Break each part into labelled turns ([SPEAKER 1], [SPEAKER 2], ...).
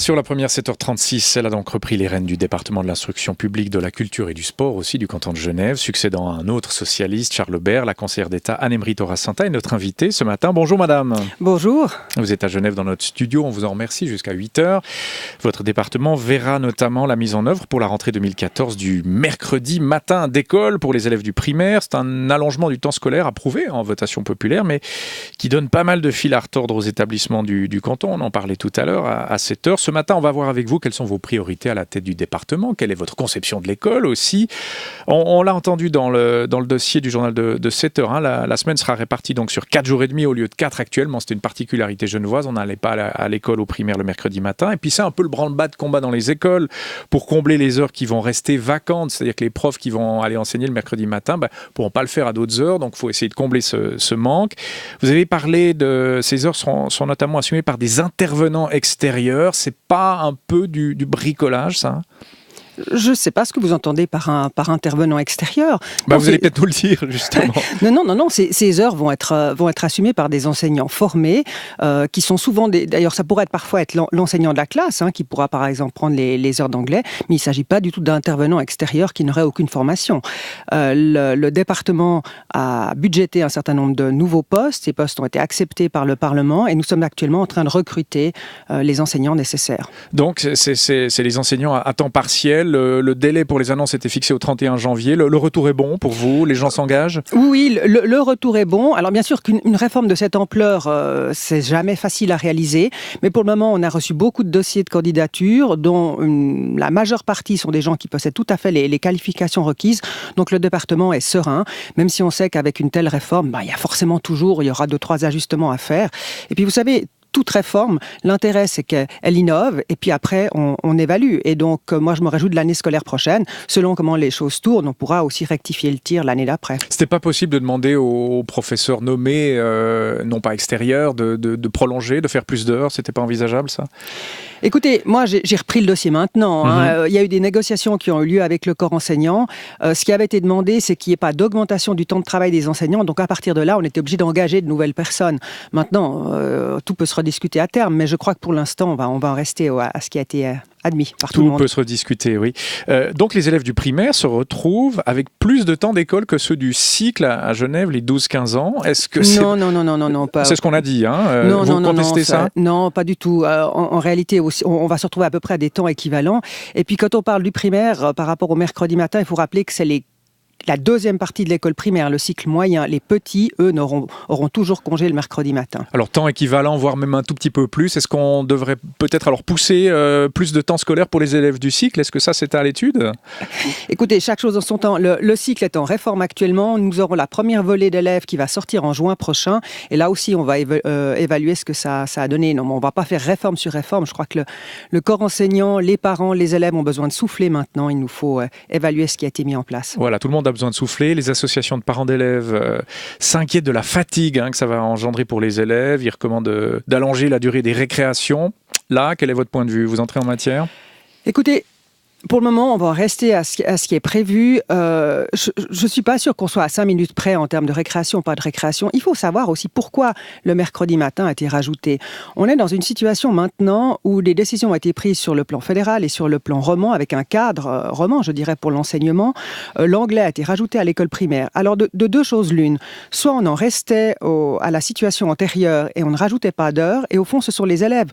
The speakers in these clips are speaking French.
[SPEAKER 1] Sur la première 7h36, elle a donc repris les rênes du département de l'instruction publique, de la culture et du sport aussi du canton de Genève, succédant à un autre socialiste, Charles Bert. La conseillère d'État Anne-Emery Torasanta est notre invitée ce matin. Bonjour madame.
[SPEAKER 2] Bonjour.
[SPEAKER 1] Vous êtes à Genève dans notre studio, on vous en remercie jusqu'à 8h. Votre département verra notamment la mise en œuvre pour la rentrée 2014 du mercredi matin d'école pour les élèves du primaire. C'est un allongement du temps scolaire approuvé en votation populaire, mais qui donne pas mal de fil à retordre aux établissements du canton. On en parlait tout à l'heure à 7h. Ce matin, on va voir avec vous quelles sont vos priorités à la tête du département, quelle est votre conception de l'école aussi. On l'a entendu dans le dossier du journal de 7h. La semaine sera répartie donc sur 4 jours et demi au lieu de 4 actuellement. C'était une particularité genevoise. On n'allait pas à l'école au primaire le mercredi matin. Et puis c'est un peu le branle-bas de combat dans les écoles pour combler les heures qui vont rester vacantes. C'est-à-dire que les profs qui vont aller enseigner le mercredi matin ne pourront pas le faire à d'autres heures. Donc il faut essayer de combler ce manque. Vous avez parlé de ces heures sont notamment assumées par des intervenants extérieurs. C'est pas un peu du bricolage, ça ?
[SPEAKER 2] Je ne sais pas ce que vous entendez par intervenant extérieur.
[SPEAKER 1] Vous allez peut-être nous le dire, justement.
[SPEAKER 2] Non. Ces heures vont être assumées par des enseignants formés, qui sont souvent d'ailleurs, ça pourrait parfois être l'enseignant de la classe, qui pourra par exemple prendre les heures d'anglais, mais il ne s'agit pas du tout d'intervenants extérieurs qui n'auraient aucune formation. Le département a budgété un certain nombre de nouveaux postes. Ces postes ont été acceptés par le Parlement et nous sommes actuellement en train de recruter les enseignants nécessaires.
[SPEAKER 1] Donc, c'est les enseignants à temps partiel. Le délai pour les annonces était fixé au 31 janvier. Le retour est bon pour vous? Les gens s'engagent?
[SPEAKER 2] Oui, le retour est bon. Alors bien sûr qu'une réforme de cette ampleur, c'est jamais facile à réaliser. Mais pour le moment, on a reçu beaucoup de dossiers de candidature, dont la majeure partie sont des gens qui possèdent tout à fait les qualifications requises. Donc le département est serein, même si on sait qu'avec une telle réforme, il y aura 2-3 ajustements à faire. Et puis vous savez, toute réforme, l'intérêt c'est qu'elle innove et puis après on évalue. Et donc moi je me réjouis de l'année scolaire prochaine. Selon comment les choses tournent, on pourra aussi rectifier le tir l'année d'après.
[SPEAKER 1] C'était pas possible de demander aux professeurs nommés, non pas extérieurs, de prolonger, de faire plus d'heures? C'était pas envisageable ça?
[SPEAKER 2] Écoutez, moi j'ai repris le dossier maintenant. Il y a eu des négociations qui ont eu lieu avec le corps enseignant. Ce qui avait été demandé, c'est qu'il n'y ait pas d'augmentation du temps de travail des enseignants. Donc à partir de là, on était obligé d'engager de nouvelles personnes. Maintenant, tout peut se rediscuter à terme, mais je crois que pour l'instant, on va en rester à ce qui a été admis par tout le monde.
[SPEAKER 1] Tout peut se rediscuter, oui. Donc les élèves du primaire se retrouvent avec plus de temps d'école que ceux du cycle à Genève, les 12-15 ans. Est-ce que
[SPEAKER 2] Non, pas.
[SPEAKER 1] C'est ce qu'on a dit,
[SPEAKER 2] Vous
[SPEAKER 1] contestez ça?
[SPEAKER 2] Non, pas du tout. En réalité, on va se retrouver à peu près à des temps équivalents. Et puis quand on parle du primaire, par rapport au mercredi matin, il faut rappeler que c'est la deuxième partie de l'école primaire, le cycle moyen. Les petits, eux, auront toujours congé le mercredi matin.
[SPEAKER 1] Alors, temps équivalent, voire même un tout petit peu plus. Est-ce qu'on devrait peut-être alors pousser plus de temps scolaire pour les élèves du cycle? Est-ce que ça, c'est à l'étude?
[SPEAKER 2] Écoutez, chaque chose en son temps. Le cycle est en réforme actuellement. Nous aurons la première volée d'élèves qui va sortir en juin prochain. Et là aussi, on va évaluer ce que ça a donné. Non, on ne va pas faire réforme sur réforme. Je crois que le corps enseignant, les parents, les élèves ont besoin de souffler maintenant. Il nous faut évaluer ce qui a été mis en place.
[SPEAKER 1] Voilà, tout le monde a besoin de souffler. Les associations de parents d'élèves s'inquiètent de la fatigue que ça va engendrer pour les élèves. Ils recommandent d'allonger la durée des récréations. Là, quel est votre point de vue? Vous entrez en matière?
[SPEAKER 2] Écoutez, pour le moment, on va rester à ce qui est prévu. Je ne suis pas sûre qu'on soit à 5 minutes près en termes de récréation ou pas de récréation. Il faut savoir aussi pourquoi le mercredi matin a été rajouté. On est dans une situation maintenant où des décisions ont été prises sur le plan fédéral et sur le plan roman, avec un cadre roman, je dirais, pour l'enseignement. L'anglais a été rajouté à l'école primaire. Alors, de deux choses l'une. Soit on en restait à la situation antérieure et on ne rajoutait pas d'heures. Et au fond, ce sont les élèves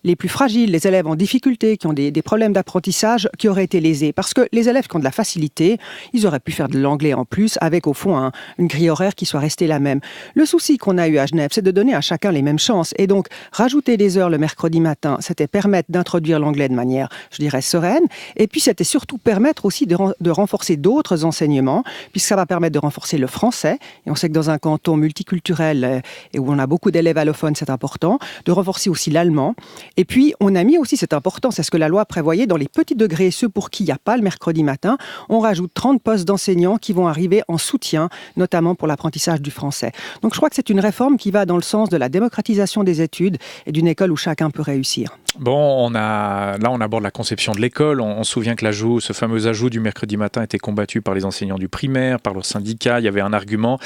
[SPEAKER 2] les plus fragiles, les élèves en difficulté, qui ont des problèmes d'apprentissage, qui auraient été lésés. Parce que les élèves qui ont de la facilité, ils auraient pu faire de l'anglais en plus, avec au fond une grille horaire qui soit restée la même. Le souci qu'on a eu à Genève, c'est de donner à chacun les mêmes chances. Et donc, rajouter des heures le mercredi matin, c'était permettre d'introduire l'anglais de manière, je dirais, sereine. Et puis, c'était surtout permettre aussi de renforcer d'autres enseignements, puisque ça va permettre de renforcer le français. Et on sait que dans un canton multiculturel, et où on a beaucoup d'élèves allophones, c'est important. De renforcer aussi l'allemand. Et puis, on a mis aussi, c'est important, c'est ce que la loi prévoyait, dans les petits degrés, ceux pour qui il n'y a pas le mercredi matin, on rajoute 30 postes d'enseignants qui vont arriver en soutien, notamment pour l'apprentissage du français. Donc je crois que c'est une réforme qui va dans le sens de la démocratisation des études et d'une école où chacun peut réussir.
[SPEAKER 1] Bon, on aborde la conception de l'école. On se souvient que ce fameux ajout du mercredi matin était combattu par les enseignants du primaire, par leurs syndicats. Il y avait un argument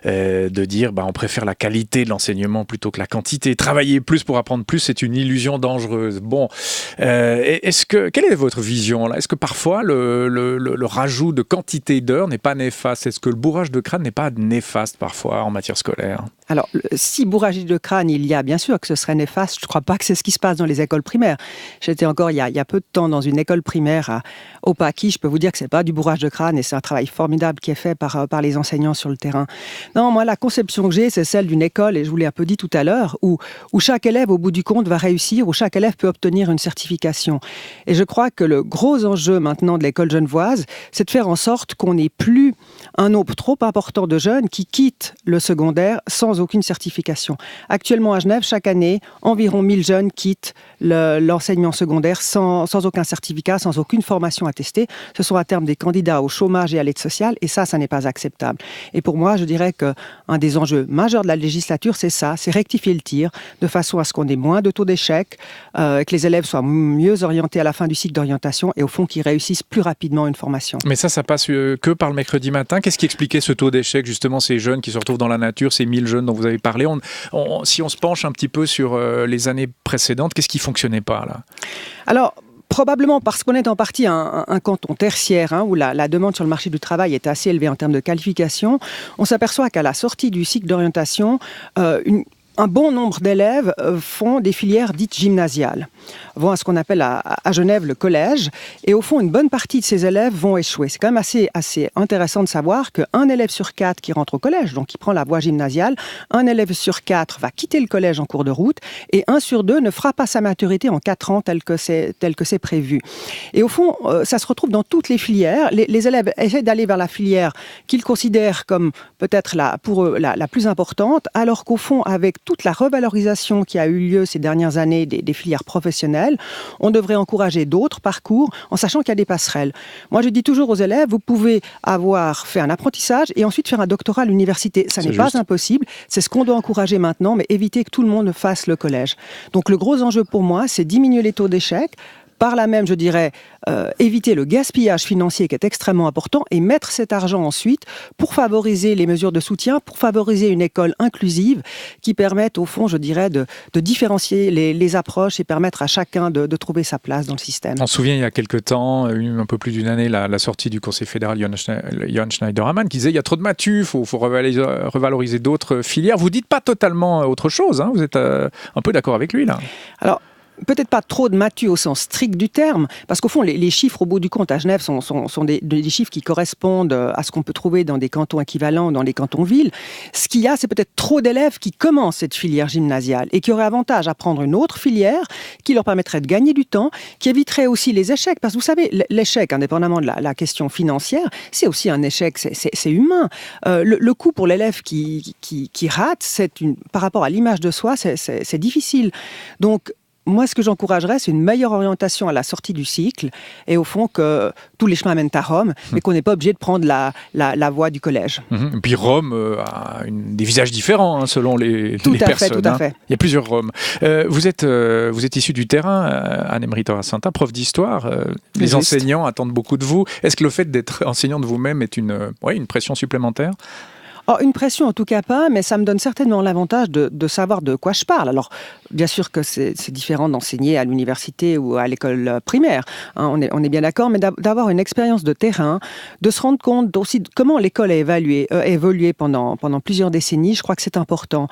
[SPEAKER 1] de dire on préfère la qualité de l'enseignement plutôt que la quantité. Travailler plus pour apprendre plus, c'est une illusion dangereuse. Bon, quelle est votre vision là? Est-ce que parfois le rajout de quantité d'heures n'est pas néfaste? Est-ce que le bourrage de crâne n'est pas néfaste parfois en matière scolaire?
[SPEAKER 2] Alors, si bourrage de crâne il y a, bien sûr que ce serait néfaste. Je ne crois pas que c'est ce qui se passe dans les écoles primaires. J'étais encore il y a peu de temps dans une école primaire au Paquis. Je peux vous dire que ce n'est pas du bourrage de crâne et c'est un travail formidable qui est fait par les enseignants sur le terrain. Non, moi, la conception que j'ai, c'est celle d'une école, et je vous l'ai un peu dit tout à l'heure, où chaque élève, au bout du compte, va réussir, où chaque élève peut obtenir une certification. Et je crois que le gros enjeu maintenant de l'école genevoise, c'est de faire en sorte qu'on n'ait plus un nombre trop important de jeunes qui quittent le secondaire sans aucune certification. Actuellement, à Genève, chaque année, environ 1000 jeunes quittent l'enseignement secondaire sans aucun certificat, sans aucune formation attestée. Ce sont à terme des candidats au chômage et à l'aide sociale, et ça n'est pas acceptable. Et pour moi, je dirais qu'un des enjeux majeurs de la législature, c'est ça, c'est rectifier le tir, de façon à ce qu'on ait moins de taux d'échec, que les élèves soient mieux orientés à la fin du cycle d'orientation, et au fond, qu'ils réussissent plus rapidement une formation.
[SPEAKER 1] Mais ça passe que par le mercredi matin. Qu'est-ce qui expliquait ce taux d'échec, justement, ces jeunes qui se retrouvent dans la nature, ces 1000 jeunes dont vous avez parlé? Si on se penche un petit peu sur les années précédentes, qu'est-ce qui ne fonctionnait pas là?
[SPEAKER 2] Alors, probablement parce qu'on est en partie un canton tertiaire, où la demande sur le marché du travail est assez élevée en termes de qualification. On s'aperçoit qu'à la sortie du cycle d'orientation, un bon nombre d'élèves font des filières dites gymnasiales, vont à ce qu'on appelle à Genève le collège, et au fond, une bonne partie de ces élèves vont échouer. C'est quand même assez intéressant de savoir qu'un élève sur 4 qui rentre au collège, donc qui prend la voie gymnasiale, un élève sur 4 va quitter le collège en cours de route, et 1 sur 2 ne fera pas sa maturité en 4 ans tel que c'est prévu. Et au fond, ça se retrouve dans toutes les filières. Les élèves essaient d'aller vers la filière qu'ils considèrent comme peut-être pour eux la plus importante, alors qu'au fond, avec toute la revalorisation qui a eu lieu ces dernières années des filières professionnelles, on devrait encourager d'autres parcours en sachant qu'il y a des passerelles. Moi, je dis toujours aux élèves, vous pouvez avoir fait un apprentissage et ensuite faire un doctorat à l'université. Ça n'est pas impossible. C'est ce qu'on doit encourager maintenant, mais éviter que tout le monde fasse le collège. Donc, le gros enjeu pour moi, c'est diminuer les taux d'échec. Par là même, je dirais, éviter le gaspillage financier qui est extrêmement important et mettre cet argent ensuite pour favoriser les mesures de soutien, pour favoriser une école inclusive qui permette, au fond, je dirais, de différencier les approches et permettre à chacun de trouver sa place dans le système.
[SPEAKER 1] On se souvient, il y a quelques temps, un peu plus d'une année, la sortie du Conseil fédéral Johann Schneiderman qui disait il y a trop de maths, il faut revaloriser d'autres filières. Vous ne dites pas totalement autre chose, vous êtes un peu d'accord avec lui, là.
[SPEAKER 2] Alors, peut-être pas trop de maths au sens strict du terme, parce qu'au fond, les chiffres, au bout du compte, à Genève, sont des chiffres qui correspondent à ce qu'on peut trouver dans des cantons équivalents, dans les cantons-villes. Ce qu'il y a, c'est peut-être trop d'élèves qui commencent cette filière gymnasiale et qui auraient avantage à prendre une autre filière qui leur permettrait de gagner du temps, qui éviterait aussi les échecs. Parce que vous savez, l'échec, indépendamment de la question financière, c'est aussi un échec, c'est humain. Le coût pour l'élève qui rate, par rapport à l'image de soi, c'est difficile. Donc, moi, ce que j'encouragerais, c'est une meilleure orientation à la sortie du cycle et au fond que tous les chemins mènent à Rome, mais qu'on n'est pas obligé de prendre la voie du collège.
[SPEAKER 1] Et puis Rome a des visages différents selon les personnes.
[SPEAKER 2] Tout à fait.
[SPEAKER 1] Il y a plusieurs Roms. Vous êtes issu du terrain, Anne-Emery Torasanta, prof d'histoire. Les enseignants attendent beaucoup de vous. Est-ce que le fait d'être enseignant de vous-même est une pression supplémentaire ?
[SPEAKER 2] Une pression en tout cas pas, mais ça me donne certainement l'avantage de savoir de quoi je parle. Alors, bien sûr que c'est différent d'enseigner à l'université ou à l'école primaire, on est bien d'accord, mais d'avoir une expérience de terrain, de se rendre compte aussi de comment l'école a évolué pendant plusieurs décennies, je crois que c'est important.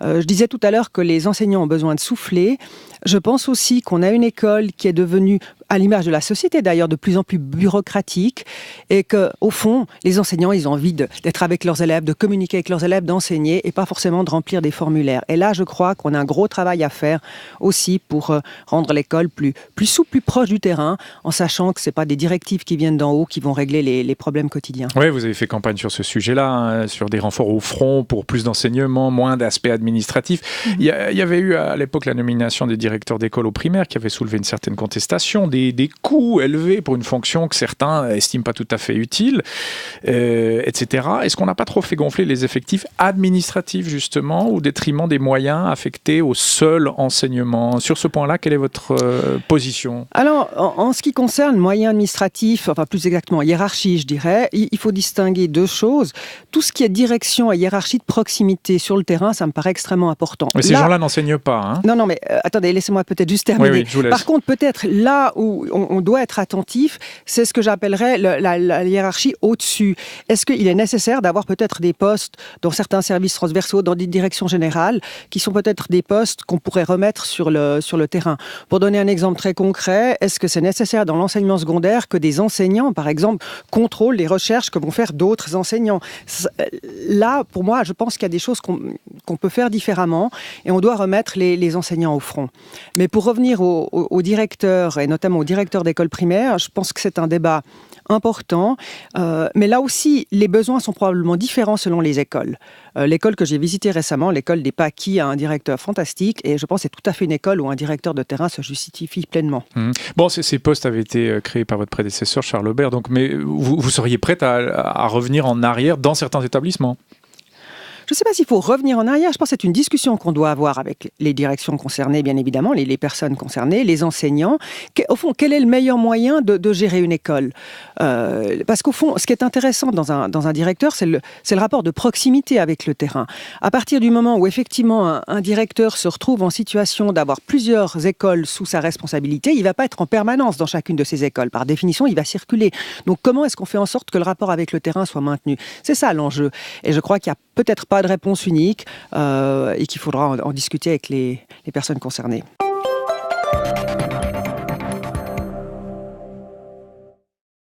[SPEAKER 2] Je disais tout à l'heure que les enseignants ont besoin de souffler. Je pense aussi qu'on a une école qui est devenue, à l'image de la société d'ailleurs, de plus en plus bureaucratique et qu'au fond, les enseignants, ils ont envie d'être avec leurs élèves, de communiquer avec leurs élèves, d'enseigner et pas forcément de remplir des formulaires. Et là, je crois qu'on a un gros travail à faire aussi pour rendre l'école plus souple, plus proche du terrain, en sachant que ce n'est pas des directives qui viennent d'en haut qui vont régler les problèmes quotidiens.
[SPEAKER 1] Oui, vous avez fait campagne sur ce sujet-là, sur des renforts au front pour plus d'enseignement, moins d'aspects administratifs. Il y avait eu à l'époque la nomination des directeurs d'école au primaire qui avait soulevé une certaine contestation, des des coûts élevés pour une fonction que certains estiment pas tout à fait utile, etc. Est-ce qu'on n'a pas trop fait gonfler les effectifs administratifs, justement, au détriment des moyens affectés au seul enseignement? Sur ce point-là, quelle est votre position?
[SPEAKER 2] Alors, en ce qui concerne moyens administratifs, enfin plus exactement hiérarchie, je dirais, il faut distinguer deux choses. Tout ce qui est direction et hiérarchie de proximité sur le terrain, ça me paraît extrêmement important.
[SPEAKER 1] Mais ces gens-là n'enseignent pas, hein?
[SPEAKER 2] Non, mais attendez, laissez-moi peut-être juste terminer.
[SPEAKER 1] Oui, je vous laisse.
[SPEAKER 2] Par contre, peut-être là où on doit être attentif, c'est ce que j'appellerais la hiérarchie au-dessus. Est-ce qu'il est nécessaire d'avoir peut-être des postes dans certains services transversaux, dans des directions générales, qui sont peut-être des postes qu'on pourrait remettre sur le terrain? Pour donner un exemple très concret, est-ce que c'est nécessaire dans l'enseignement secondaire que des enseignants, par exemple, contrôlent les recherches que vont faire d'autres enseignants? Là, pour moi, je pense qu'il y a des choses qu'on peut faire différemment et on doit remettre les enseignants au front. Mais pour revenir aux directeurs, et notamment aux directeurs d'école primaire, je pense que c'est un débat important. Mais là aussi, les besoins sont probablement différents selon les écoles. L'école que j'ai visitée récemment, l'école des Paquis, a un directeur fantastique et je pense que c'est tout à fait une école où un directeur de terrain se justifie pleinement.
[SPEAKER 1] Bon, ces postes avaient été créés par votre prédécesseur, Charles Aubert, donc, mais vous seriez prête à revenir en arrière dans certains établissements?
[SPEAKER 2] Je ne sais pas s'il faut revenir en arrière. Je pense que c'est une discussion qu'on doit avoir avec les directions concernées, bien évidemment, les personnes concernées, les enseignants. Au fond, quel est le meilleur moyen de gérer une école? Parce qu'au fond, ce qui est intéressant dans un directeur, c'est le rapport de proximité avec le terrain. À partir du moment où, effectivement, un directeur se retrouve en situation d'avoir plusieurs écoles sous sa responsabilité, il ne va pas être en permanence dans chacune de ces écoles. Par définition, il va circuler. Donc, comment est-ce qu'on fait en sorte que le rapport avec le terrain soit maintenu? C'est ça l'enjeu. Et je crois qu'il n'y a peut-être pas de réponse unique et qu'il faudra en discuter avec les personnes concernées.